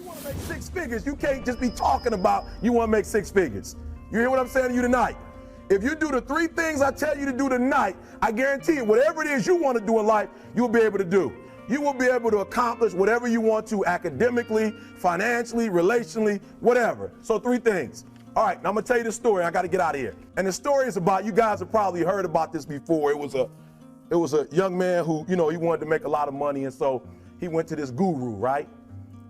You want to make six figures, you can't just be talking about you want to make six figures. You hear what I'm saying to you tonight? If you do the three things I tell you to do tonight, I guarantee you, whatever it is you want to do in life, you'll be able to do. You will be able to accomplish whatever you want to academically, financially, relationally, whatever. So three things. All right, now I'm going to tell you the story. I got to get out of here. And the story is about, you guys have probably heard about this before. It was a young man who, he wanted to make a lot of money, and so he went to this guru, right?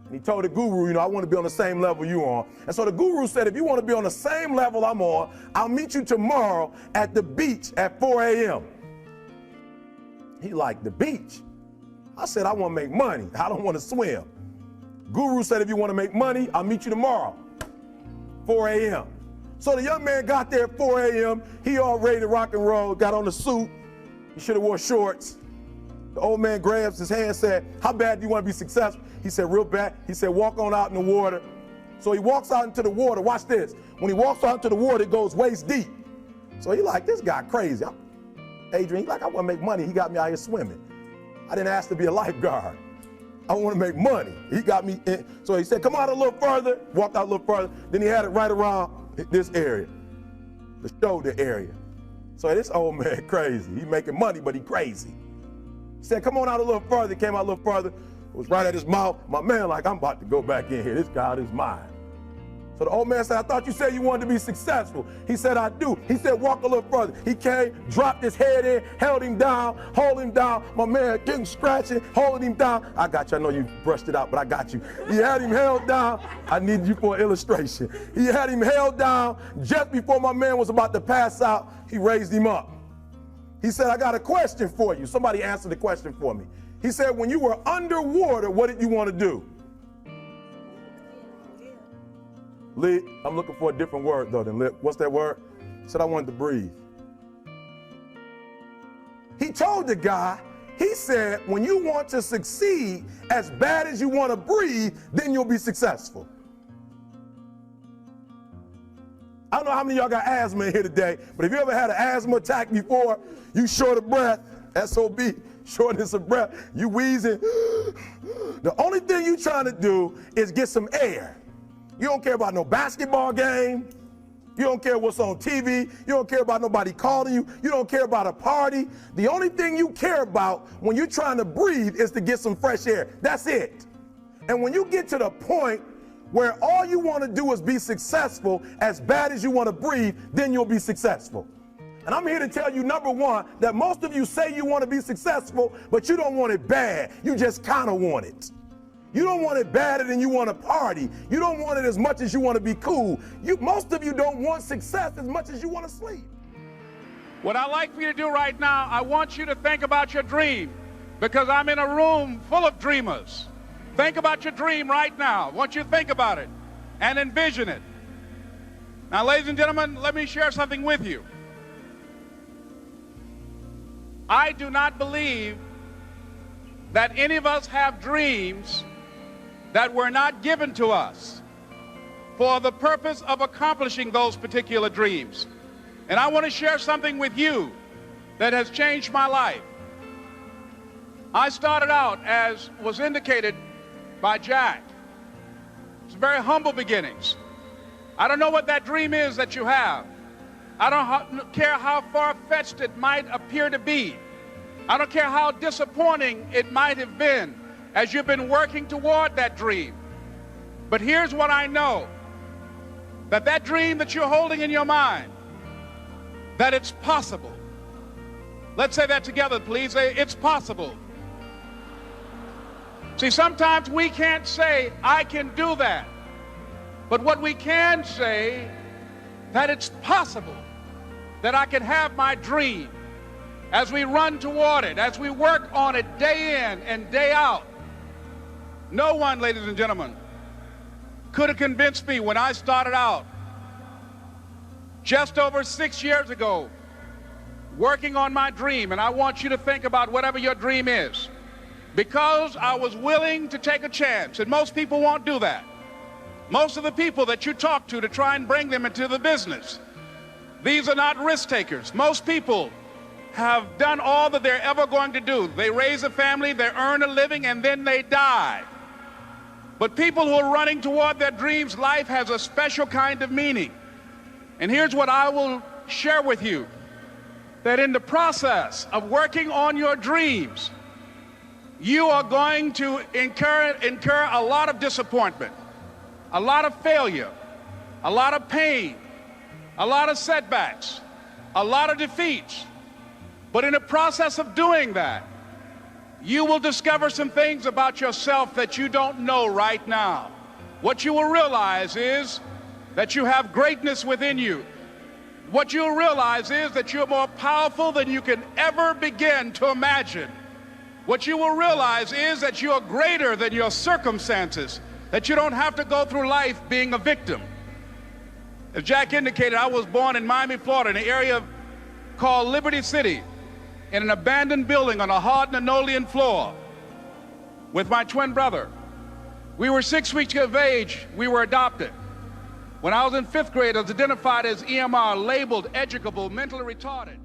And he told the guru, I want to be on the same level you're on. And so the guru said, if you want to be on the same level I'm on, I'll meet you tomorrow at the beach at 4 a.m. He like, the beach? I said, I want to make money. I don't want to swim. Guru said, if you want to make money, I'll meet you tomorrow, 4 a.m. So the young man got there at 4 a.m. He all ready to rock and roll, got on the suit. He should have wore shorts. The old man grabs his hand and said, how bad do you want to be successful? He said, real bad. He said, walk on out in the water. So he walks out into the water. Watch this. When he walks out into the water, it goes waist deep. So he like, this guy crazy. Adrian, he like, I want to make money. He got me out here swimming. I didn't ask to be a lifeguard. I want to make money. He got me in. So he said, come out a little further. Walked out a little further. Then he had it right around this area, the shoulder area. So this old man crazy. He making money, but he crazy. He said, come on out a little further. Came out a little further. It was right at his mouth. My man like, I'm about to go back in here. This guy is mine. So the old man said, I thought you said you wanted to be successful. He said, I do. He said, walk a little further. He came, dropped his head in, held him down, hold him down. My man getting scratching, holding him down. I got you. I know you brushed it out, but I got you. He had him held down. I need you for an illustration. He had him held down. Just before my man was about to pass out, he raised him up. He said, I got a question for you. Somebody answer the question for me. He said, when you were underwater, what did you want to do? Lee, I'm looking for a different word though than lip. What's that word? He said, I wanted to breathe. He told the guy, he said, when you want to succeed as bad as you want to breathe, then you'll be successful. I don't know how many of y'all got asthma in here today, but if you ever had an asthma attack before, you short of breath, SOB, shortness of breath, you wheezing. The only thing you trying to do is get some air. You don't care about no basketball game. You don't care what's on TV. You don't care about nobody calling you. You don't care about a party. The only thing you care about when you're trying to breathe is to get some fresh air. That's it. And when you get to the point where all you want to do is be successful as bad as you want to breathe, then you'll be successful. And I'm here to tell you, number one, that most of you say you want to be successful, but you don't want it bad. You just kind of want it. You don't want it badder than you want to party. You don't want it as much as you want to be cool. Most of you don't want success as much as you want to sleep. What I'd like for you to do right now, I want you to think about your dream, because I'm in a room full of dreamers. Think about your dream right now. I want you to think about it and envision it. Now, ladies and gentlemen, let me share something with you. I do not believe that any of us have dreams that were not given to us for the purpose of accomplishing those particular dreams. And I want to share something with you that has changed my life. I started out, as was indicated by Jack, it's very humble beginnings. I don't know what that dream is that you have. I don't care how far-fetched it might appear to be. I don't care how disappointing it might have been as you've been working toward that dream. But here's what I know, that dream that you're holding in your mind, that it's possible. Let's say that together, please. Say, it's possible. See, sometimes we can't say, I can do that. But what we can say, that it's possible that I can have my dream. As we run toward it, as we work on it day in and day out. No one, ladies and gentlemen, could have convinced me when I started out just over 6 years ago working on my dream. And I want you to think about whatever your dream is, because I was willing to take a chance. And most people won't do that. Most of the people that you talk to try and bring them into the business, these are not risk takers. Most people have done all that they're ever going to do. They raise a family, they earn a living, and then they die. But people who are running toward their dreams, life has a special kind of meaning. And here's what I will share with you, that in the process of working on your dreams, you are going to incur a lot of disappointment, a lot of failure, a lot of pain, a lot of setbacks, a lot of defeats. But in the process of doing that, you will discover some things about yourself that you don't know right now. What you will realize is that you have greatness within you. What you'll realize is that you're more powerful than you can ever begin to imagine. What you will realize is that you're greater than your circumstances, that you don't have to go through life being a victim. As Jack indicated, I was born in Miami, Florida, in an area called Liberty City, in an abandoned building on a hard linoleum floor with my twin brother. We were 6 weeks of age. We were adopted. When I was in 5th grade, I was identified as EMR, labeled educable, mentally retarded.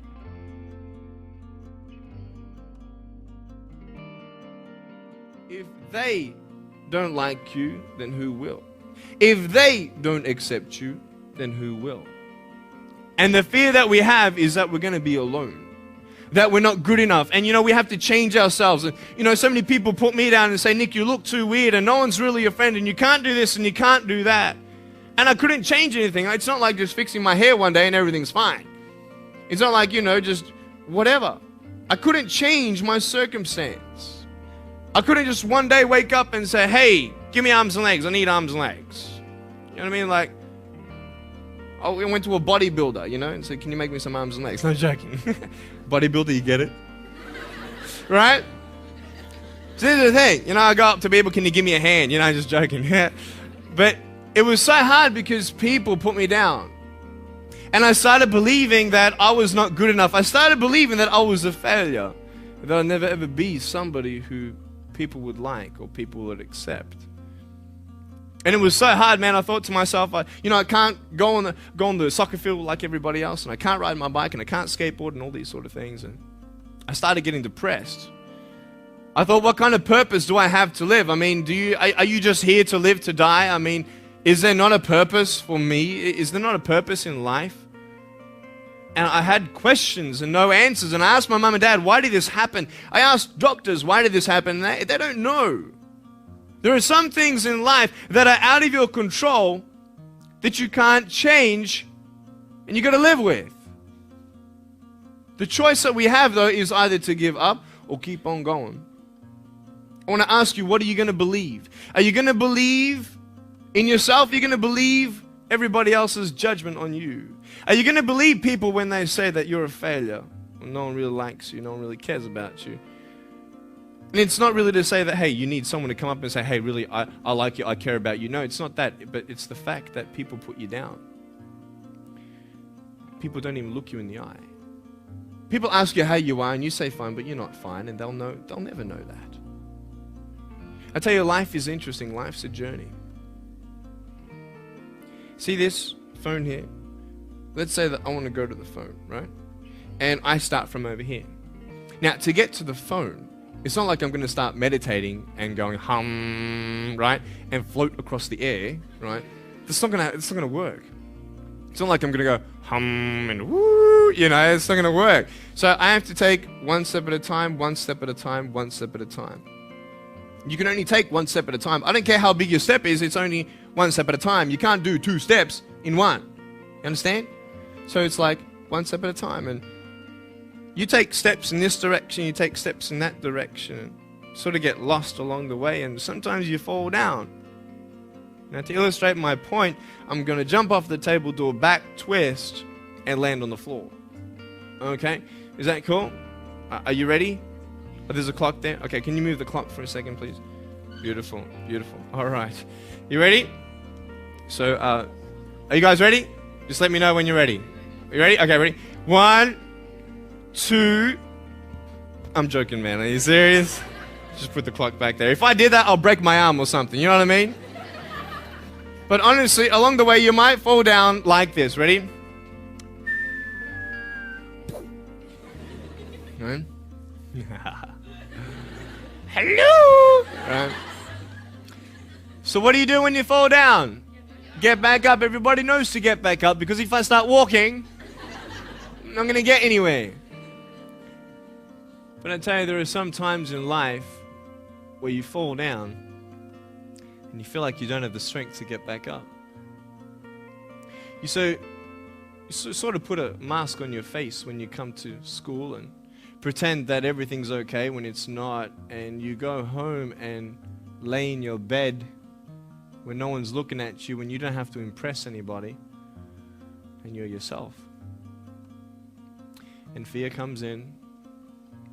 If they don't like you, then who will? If they don't accept you, then who will? And the fear that we have is that we're going to be alone, that we're not good enough. And, we have to change ourselves. And, so many people put me down and say, Nick, you look too weird and no one's really your friend and you can't do this and you can't do that. And I couldn't change anything. It's not like just fixing my hair one day and everything's fine. It's not like, just whatever. I couldn't change my circumstance. I couldn't just one day wake up and say, hey, give me arms and legs. I need arms and legs. You know what I mean? Like, I went to a bodybuilder, and said, can you make me some arms and legs? No joking. Bodybuilder, you get it? Right? So this is the thing. I go up to people, can you give me a hand? Just joking. But it was so hard because people put me down. And I started believing that I was not good enough. I started believing that I was a failure. That I'd never ever be somebody who people would like or people would accept. And it was so hard, man. I thought to myself, I can't go on the soccer field like everybody else, and I can't ride my bike, and I can't skateboard, and all these sort of things. And I started getting depressed. I thought, what kind of purpose do I have to live? I mean, are you just here to live to die? I mean, is there not a purpose for me? Is there not a purpose in life? And I had questions and no answers. And I asked my mum and dad, why did this happen? I asked doctors, why did this happen? They don't know. There are some things in life that are out of your control that you can't change and you got to live with. The choice that we have, though, is either to give up or keep on going. I want to ask you, what are you going to believe? Are you going to believe in yourself? Are you going to believe everybody else's judgment on you? Are you going to believe people when they say that you're a failure? No one really likes you. No one really cares about you. And it's not really to say that, hey, you need someone to come up and say, hey, really, I like you, I care about you. No, it's not that, but it's the fact that people put you down. People don't even look you in the eye. People ask you how you are, and you say fine, but you're not fine, and they'll never know that. I tell you, life is interesting. Life's a journey. See this phone here? Let's say that I want to go to the phone, right? And I start from over here. Now, to get to the phone, it's not like I'm going to start meditating and going hum, right? And float across the air, right? It's not going to work. It's not like I'm going to go hum and woo, it's not going to work. So I have to take one step at a time, one step at a time, one step at a time. You can only take one step at a time. I don't care how big your step is, it's only one step at a time. You can't do 2 steps in one. You understand? So it's like one step at a time. And you take steps in this direction, you take steps in that direction, sort of get lost along the way, and sometimes you fall down. Now, to illustrate my point, I'm going to jump off the table, do a back twist, and land on the floor. Okay? Is that cool? Are you ready? Oh, there's a clock there. Okay, can you move the clock for a second, please? Beautiful, beautiful. All right. You ready? So, are you guys ready? Just let me know when you're ready. Are you ready? Okay, ready? 1, 2. I'm joking, man. Are you serious? Just put the clock back there. If I did that, I'll break my arm or something. You know what I mean? But honestly, along the way, you might fall down like this. Ready? Right? Hello! Right. So what do you do when you fall down? Get back up. Everybody knows to get back up, because if I start walking, I'm not going to get anywhere. But I tell you, there are some times in life where you fall down and you feel like you don't have the strength to get back up. You sort of put a mask on your face when you come to school and pretend that everything's okay when it's not, and you go home and lay in your bed when no one's looking at you, when you don't have to impress anybody, and you're yourself. And fear comes in.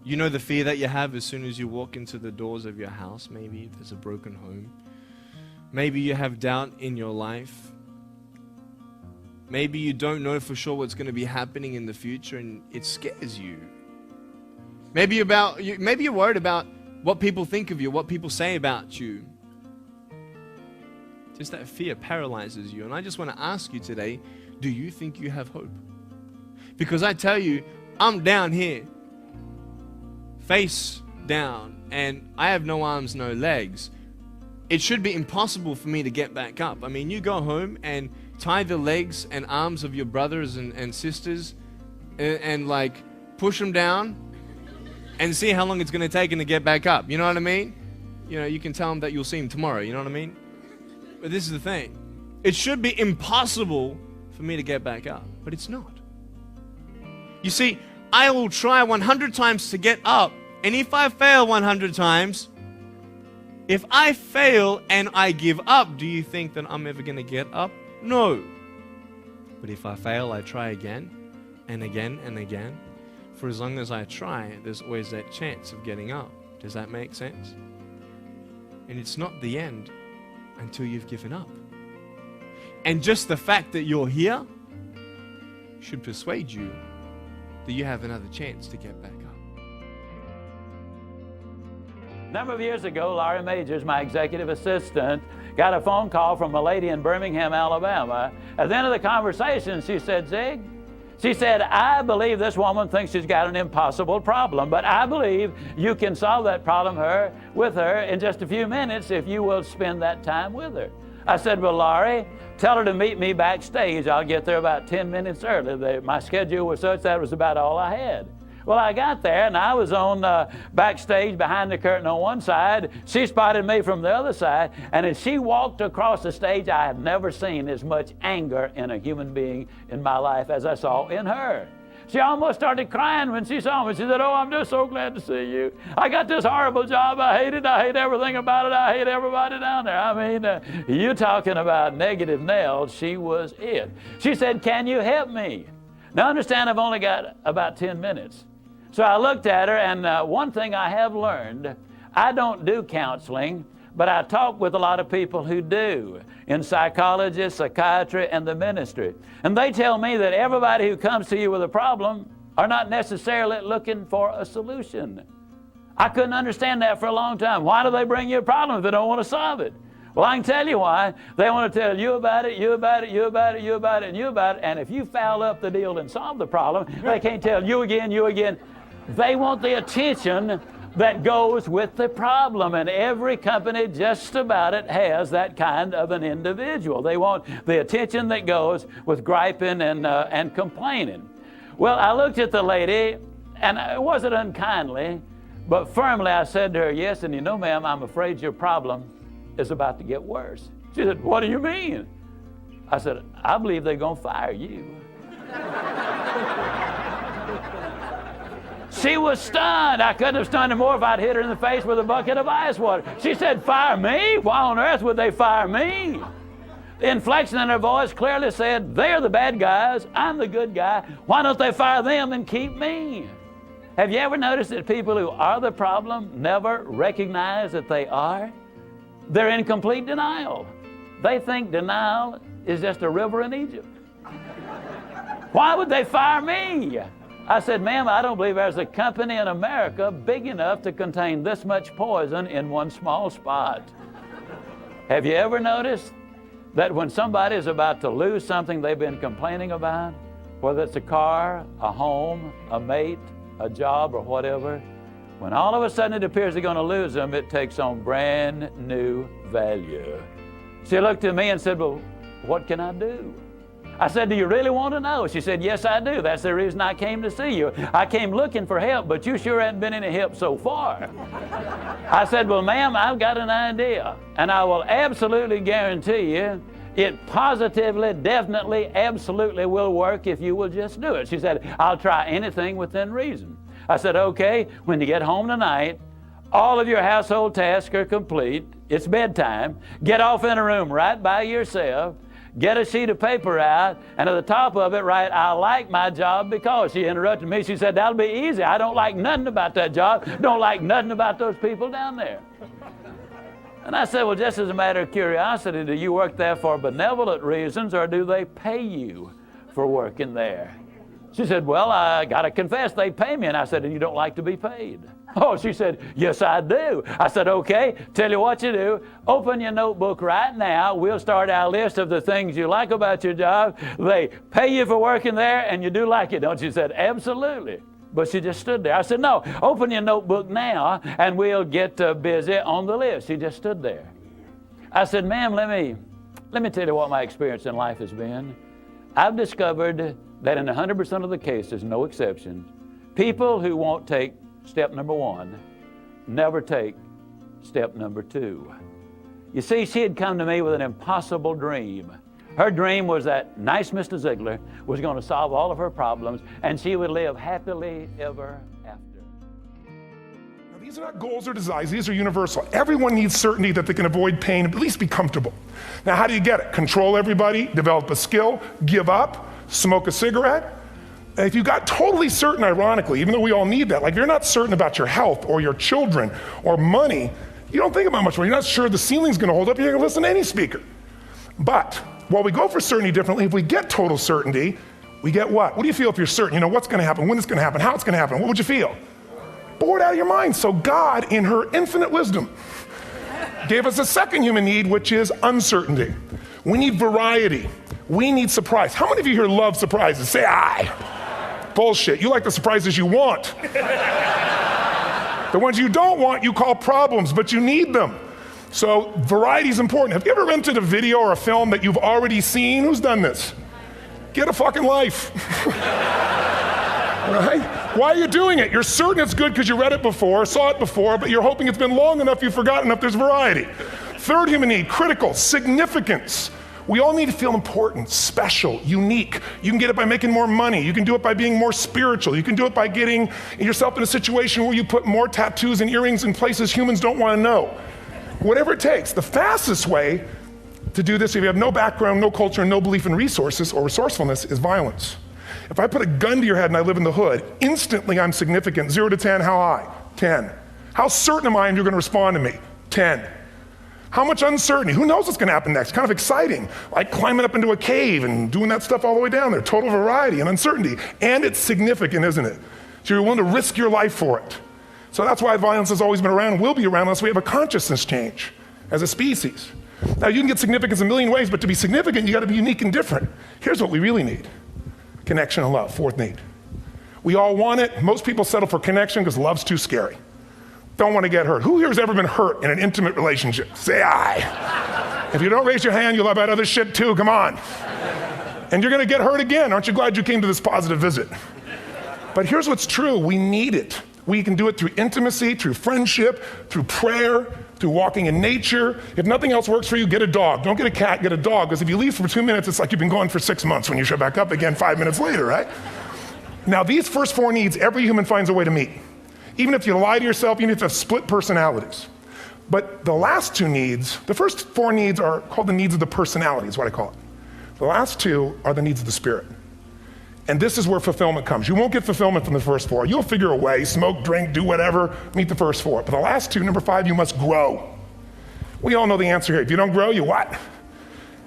You know the fear that you have as soon as you walk into the doors of your house. Maybe there's a broken home. Maybe you have doubt in your life. Maybe you don't know for sure what's going to be happening in the future, and it scares you. Maybe you're worried about what people think of you, what people say about you. Just that fear paralyzes you. And I just want to ask you today, do you think you have hope? Because I tell you, I'm down here, face down, and I have no arms, no legs. It should be impossible for me to get back up. I mean, you go home and tie the legs and arms of your brothers and sisters and like push them down and see how long it's going to take them to get back up. You know what I mean? You know, you can tell them that you'll see them tomorrow. You know what I mean? But this is the thing. It should be impossible for me to get back up, but it's not. You see, I will try 100 times to get up, and if I fail 100 times, if I fail and I give up, do you think that I'm ever going to get up? No. But if I fail, I try again and again and again. For as long as I try, there's always that chance of getting up. Does that make sense? And it's not the end until you've given up. And just the fact that you're here should persuade you that you have another chance to get back up. A number of years ago, Laurie Majors, my executive assistant, got a phone call from a lady in Birmingham, Alabama. At the end of the conversation, she said, Zig, she said, I believe this woman thinks she's got an impossible problem, but I believe you can solve that problem with her in just a few minutes if you will spend that time with her. I said, well, Laurie, tell her to meet me backstage. I'll get there about 10 minutes early. My schedule was such that was about all I had. Well, I got there, and I was on backstage behind the curtain on one side. She spotted me from the other side, and as she walked across the stage, I have never seen as much anger in a human being in my life as I saw in her. She almost started crying when she saw me. She said, oh, I'm just so glad to see you. I got this horrible job. I hate it. I hate everything about it. I hate everybody down there. I mean, you talking about negative nails. She was it. She said, can you help me? Now, understand, I've only got about 10 minutes. So I looked at her, and one thing I have learned, I don't do counseling, but I talk with a lot of people who do, in psychology, psychiatry, and the ministry. And they tell me that everybody who comes to you with a problem are not necessarily looking for a solution. I couldn't understand that for a long time. Why do they bring you a problem if they don't want to solve it? Well, I can tell you why. They want to tell you about it, you about it, you about it, you about it, and you about it. And if you foul up the deal and solve the problem, they can't tell you again, you again. They want the attention that goes with the problem, and every company just about it has that kind of an individual. They want the attention that goes with griping and complaining. Well, I looked at the lady, and it wasn't unkindly, but firmly I said to her, yes, and you know, ma'am, I'm afraid your problem is about to get worse. She said, what do you mean? I said, I believe they're going to fire you. She was stunned. I couldn't have stunned her more if I'd hit her in the face with a bucket of ice water. She said, fire me? Why on earth would they fire me? The inflection in her voice clearly said, they're the bad guys, I'm the good guy. Why don't they fire them and keep me? Have you ever noticed that people who are the problem never recognize that they are? They're in complete denial. They think denial is just a river in Egypt. Why would they fire me? I said, ma'am, I don't believe there's a company in America big enough to contain this much poison in one small spot. Have you ever noticed that when somebody is about to lose something they've been complaining about, whether it's a car, a home, a mate, a job, or whatever, when all of a sudden it appears they're going to lose them, it takes on brand new value. She looked at me and said, well, what can I do? I said, do you really want to know? She said, yes, I do. That's the reason I came to see you. I came looking for help, but you sure haven't been any help so far. I said, well, ma'am, I've got an idea, and I will absolutely guarantee you it positively, definitely, absolutely will work if you will just do it. She said, I'll try anything within reason. I said, okay, when you get home tonight, all of your household tasks are complete. It's bedtime. Get off in a room right by yourself. Get a sheet of paper out, and at the top of it, write, I like my job because. She interrupted me. She said, that'll be easy. I don't like nothing about that job. Don't like nothing about those people down there. And I said, well, just as a matter of curiosity, do you work there for benevolent reasons, or do they pay you for working there? She said, well, I got to confess, they pay me. And I said, and you don't like to be paid? Oh, she said, yes, I do. I said, okay, tell you what you do. Open your notebook right now. We'll start our list of the things you like about your job. They pay you for working there, and you do like it, don't you? She said, absolutely. But she just stood there. I said, no, open your notebook now, and we'll get busy on the list. She just stood there. I said, ma'am, let me tell you what my experience in life has been. I've discovered that in 100% of the cases, no exceptions, people who won't take step number one never take step number two. You see, she had come to me with an impossible dream. Her dream was that nice Mr. Ziegler was going to solve all of her problems, and she would live happily ever after. Now, these are not goals or desires. These are universal. Everyone needs certainty that they can avoid pain, at least be comfortable. Now, how do you get it? Control everybody, develop a skill, give up, smoke a cigarette. And if you got totally certain, ironically, even though we all need that, like if you're not certain about your health or your children or money, you don't think about much more. You're not sure the ceiling's going to hold up. You're going to listen to any speaker. But while we go for certainty differently, if we get total certainty, we get what? What do you feel if you're certain? You know what's going to happen, when it's going to happen, how it's going to happen. What would you feel? Bored out of your mind. So God, in her infinite wisdom, gave us a second human need, which is uncertainty. We need variety. We need surprise. How many of you here love surprises? Say aye. Bullshit. You like the surprises you want. The ones you don't want, you call problems, but you need them. So variety is important. Have you ever rented a video or a film that you've already seen? Who's done this? Get a fucking life. Right? Why are you doing it? You're certain it's good because you read it before, saw it before, but you're hoping it's been long enough you've forgotten enough there's variety. Third human need, critical, significance. We all need to feel important, special, unique. You can get it by making more money. You can do it by being more spiritual. You can do it by getting yourself in a situation where you put more tattoos and earrings in places humans don't want to know. Whatever it takes. The fastest way to do this, if you have no background, no culture, no belief in resources or resourcefulness, is violence. If I put a gun to your head and I live in the hood, instantly I'm significant. 0 to 10, how high? 10. How certain am I you're going to respond to me? 10. How much uncertainty? Who knows what's going to happen next? Kind of exciting, like climbing up into a cave and doing that stuff all the way down there. Total variety and uncertainty. And it's significant, isn't it? So you're willing to risk your life for it. So that's why violence has always been around and will be around unless we have a consciousness change as a species. Now, you can get significance a million ways, but to be significant, you got to be unique and different. Here's what we really need. Connection and love, fourth need. We all want it. Most people settle for connection because love's too scary. Don't want to get hurt. Who here has ever been hurt in an intimate relationship? Say aye. If you don't raise your hand, you'll have about other shit too, come on. And you're going to get hurt again. Aren't you glad you came to this positive visit? But here's what's true, we need it. We can do it through intimacy, through friendship, through prayer, through walking in nature. If nothing else works for you, get a dog. Don't get a cat, get a dog, because if you leave for 2 minutes, it's like you've been gone for 6 months when you show back up again 5 minutes later, right? Now, these first four needs, every human finds a way to meet. Even if you lie to yourself, even if you have split personalities. But the last two needs, the first four needs are called the needs of the personality, is what I call it. The last two are the needs of the spirit. And this is where fulfillment comes. You won't get fulfillment from the first four. You'll figure a way, smoke, drink, do whatever, meet the first four. But the last two, number 5, you must grow. We all know the answer here. If you don't grow, you what?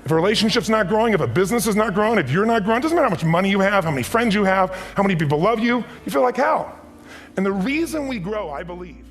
If a relationship's not growing, if a business is not growing, if you're not growing, it doesn't matter how much money you have, how many friends you have, how many people love you, you feel like hell. And the reason we grow, I believe,